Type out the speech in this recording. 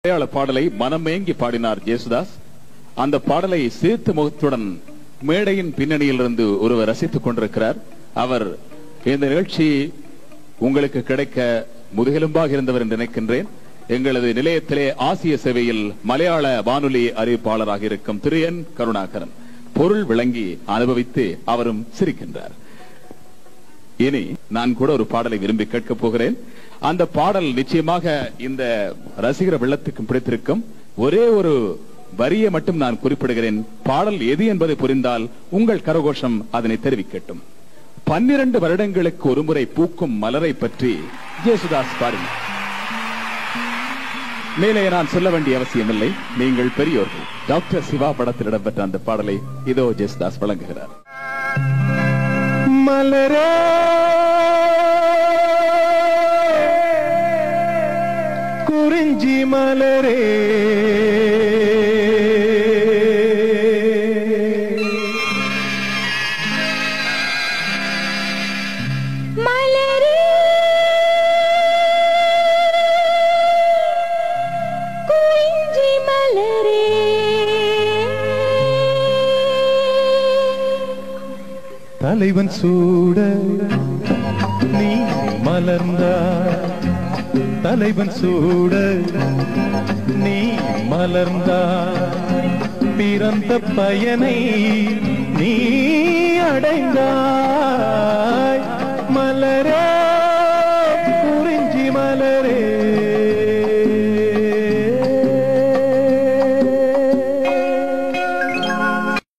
மலையாள பாடலை மனமேங்கி பாடினார் ஜேசுதாஸ். அந்த பாடலை சேர்த்து முகத்துடன் மேடையின் பின்னணியிலிருந்து ஒருவர் ரசித்துக் கொண்டிருக்கிறார். அவர் இந்த நிகழ்ச்சி உங்களுக்கு கிடைக்க முதுகெலும்பாக இருந்தவர் என்று நினைக்கின்றேன். எங்களது நிலையத்திலே ஆசிய சேவையில் மலையாள வானொலி அறிவிப்பாளராக இருக்கும் திரு என் கருணாகரன் பொருள் விளங்கி அனுபவித்து அவரும் சிரிக்கின்றார். இனி நான் கூட ஒரு பாடலை விரும்பி கேட்கப் போகிறேன். அந்த பாடல் நிச்சயமாக இந்த ரசிகர வெள்ளத்துக்கும் பிடித்திருக்கும். ஒரே ஒரு வரியை மட்டும் நான் குறிப்பிடுகிறேன். பாடல் எது என்பதை புரிந்தால் உங்கள் கரகோஷம் அதனை தெரிவிக்கட்டும். 12 வருடங்களுக்கு ஒருமுறை பூக்கும் மலரை பற்றி ஜேசுதாஸ் பாடினார். மேலே நான் சொல்ல வேண்டிய அவசியமில்லை, நீங்கள் பெரியோர்கள். டாக்டர் சிவா படத்தில் இடம்பெற்ற அந்த பாடலை இதோ ஜேசுதாஸ் வழங்குகிறார். மலரே குறிஞ்சி மலரே மலரே குறிஞ்சி மலரே தலைவன் சூட நீ மலர்ந்தாய், தலைவன் சூட நீ மலர்ந்தாய், பிறந்த பயனை நீ அடைந்தாய்.